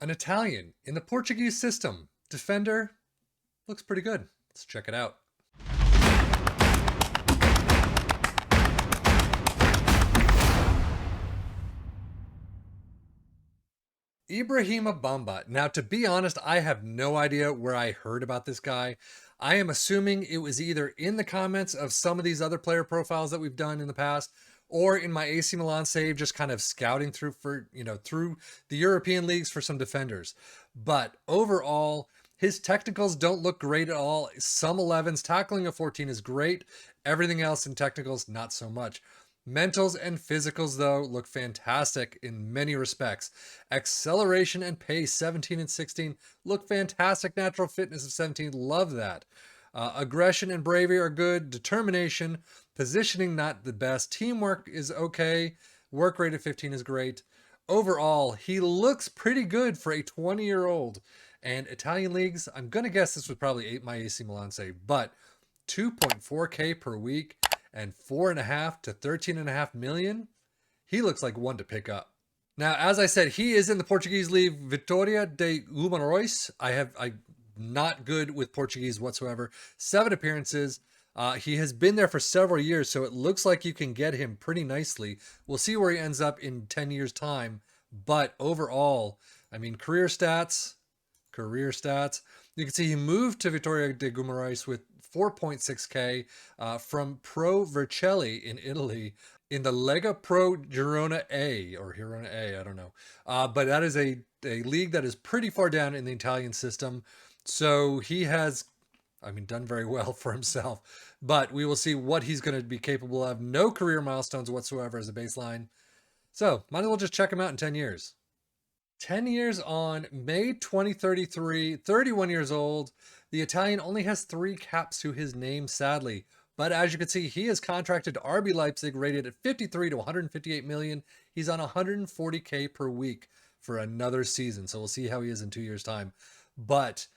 An Italian in the Portuguese system. Defender. Looks pretty good. Let's check it out. Ibrahima Bamba. Now, to be honest, I have no idea where I heard about this guy. I am assuming it was either in the comments of some of these other player profiles that we've done in the past, or in my AC Milan save, just kind of scouting through through the European leagues for some defenders. But overall, his technicals don't look great at all. Some 11s, tackling a 14 is great. Everything else in technicals, not so much. Mentals and physicals, though, look fantastic in many respects. Acceleration and pace, 17 and 16, look fantastic. Natural fitness of 17, love that. Aggression and bravery are good. Determination, positioning, not the best. Teamwork is okay. Work rate of 15 is great. Overall, he looks pretty good for a 20-year-old. And Italian leagues, I'm going to guess this was probably my AC Milan save, but 2.4K per week and 4.5 to 13.5 million, he looks like one to pick up. Now, as I said, he is in the Portuguese league Vitória de Guimarães. I'm not good with Portuguese whatsoever. 7 appearances. He has been there for several years, so it looks like you can get him pretty nicely. We'll see where he ends up in 10 years' time. But overall, I mean, career stats. You can see he moved to Vittoria de Guimarães with 4.6K from Pro Vercelli in Italy in the Lega Pro Girona A, or Girona A, I don't know. But that is a league that is pretty far down in the Italian system. So he has, I mean, done very well for himself. But we will see what he's going to be capable of. No career milestones whatsoever as a baseline. So might as well just check him out in 10 years. 10 years on, May 2033, 31 years old. The Italian only has 3 caps to his name, sadly. But as you can see, he is contracted to RB Leipzig, rated at 53 to 158 million. He's on 140K per week for another season. So we'll see how he is in 2 years' time. But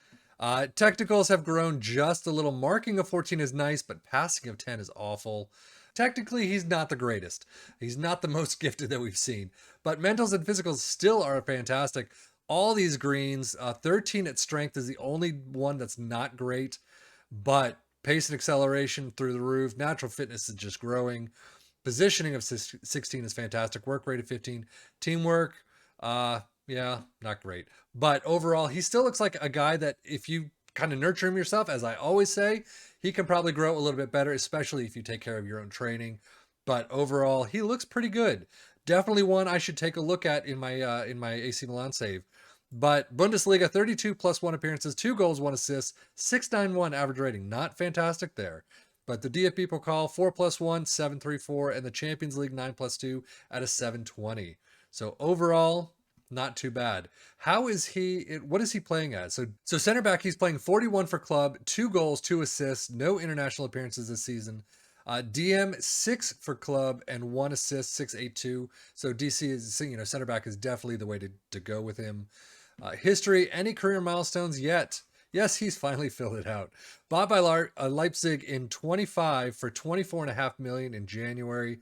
technicals have grown just a little. Marking of 14 is nice, but passing of 10 is awful. Technically, he's not the greatest. He's not the most gifted that we've seen. But mentals and physicals still are fantastic. All these greens, 13 at strength is the only one that's not great. But pace and acceleration through the roof. Natural fitness is just growing. Positioning of 16 is fantastic. Work rate of 15. Teamwork, yeah, not great. But overall, he still looks like a guy that if you kind of nurture him yourself, as I always say, he can probably grow a little bit better, especially if you take care of your own training. But overall, he looks pretty good. Definitely one I should take a look at in my AC Milan save. But Bundesliga, 32 plus 1 appearances, 2 goals, 1 assist, 691 average rating. Not fantastic there. But the DFB Pokal, 4 plus 1, 734, and the Champions League, 9 plus 2 at a 720. So overall, not too bad. How is he? What is he playing at? So center back, he's playing 41 for club, 2 goals, 2 assists, no international appearances this season. DM 6 for club and 1 assist, 682. So DC is, center back is definitely the way to go with him. History, any career milestones yet? Yes, he's finally filled it out. Bought by Leipzig in 25 for 24.5 million in January.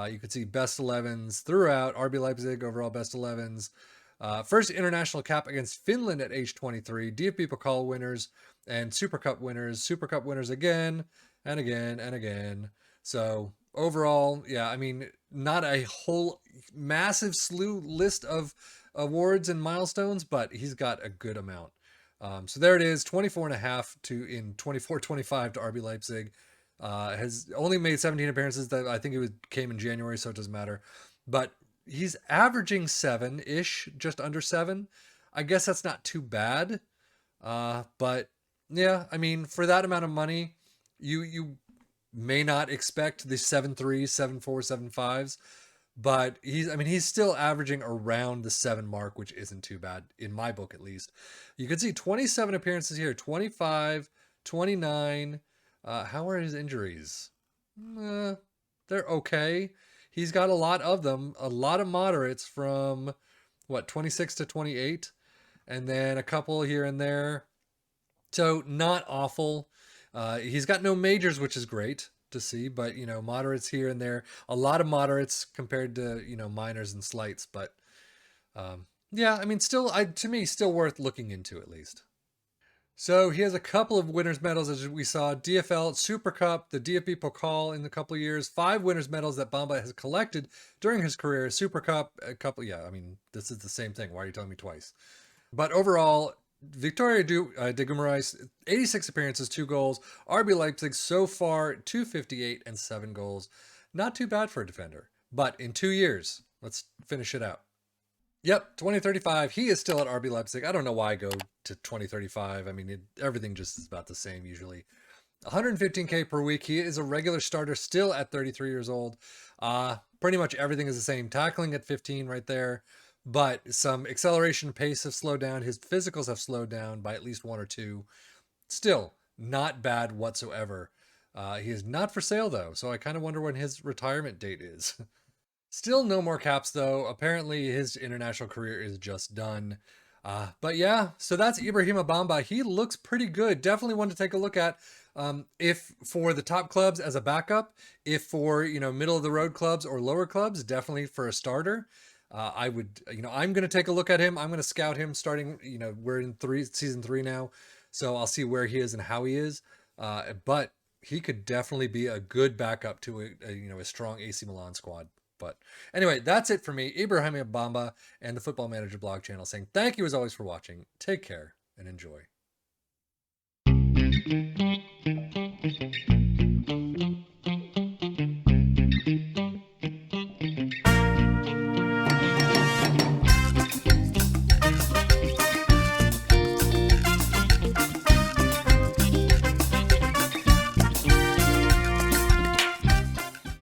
You can see best 11s throughout. RB Leipzig overall best 11s. First international cap against Finland at age 23. DFB Pokal winners and Super Cup winners. Super Cup winners again and again and again. So overall, yeah, I mean, not a whole massive slew list of awards and milestones, but he's got a good amount. So there it is, 24.5 in 24-25 to RB Leipzig. Has only made 17 appearances. That I think came in January, so it doesn't matter. But he's averaging 7-ish, just under 7. I guess that's not too bad. But yeah, I mean, for that amount of money, you may not expect the 7.3, 7.4, 7.5s. But he's still averaging around the 7 mark, which isn't too bad in my book, at least. You can see 27 appearances here, 25, 29. How are his injuries? They're okay. He's got a lot of them, a lot of moderates from 26 to 28, and then a couple here and there. So not awful. He's got no majors, which is great to see, but moderates here and there. A lot of moderates compared to minors and slights, but Yeah, I mean, still, to me, still worth looking into at least. So he has a couple of winners medals, as we saw: DFL Super Cup, the DFB Pokal in a couple of years, 5 winners medals that Bamba has collected during his career. Super Cup, a couple. Yeah, I mean, this is the same thing. Why are you telling me twice? But overall, de Guimaraes, 86 appearances, 2 goals. RB Leipzig so far 258 and 7 goals. Not too bad for a defender. But in 2 years, let's finish it out. Yep, 2035. He is still at RB Leipzig. I don't know why I go to 2035. I mean, everything just is about the same usually. 115K per week. He is a regular starter still at 33 years old. Pretty much everything is the same. Tackling at 15 right there, but some acceleration pace have slowed down. His physicals have slowed down by at least 1 or 2. Still not bad whatsoever. He is not for sale though, so I kind of wonder when his retirement date is. Still no more caps though. Apparently his international career is just done. But yeah, so that's Ibrahima Bamba. He looks pretty good. Definitely one to take a look at. If for the top clubs as a backup, if for middle of the road clubs or lower clubs, definitely for a starter. I would, I'm going to take a look at him. I'm going to scout him starting. We're in season 3 now, so I'll see where he is and how he is. But he could definitely be a good backup to a strong AC Milan squad. But anyway, that's it for me, Ibrahima Bamba, and the Football Manager blog channel, saying thank you as always for watching. Take care and enjoy.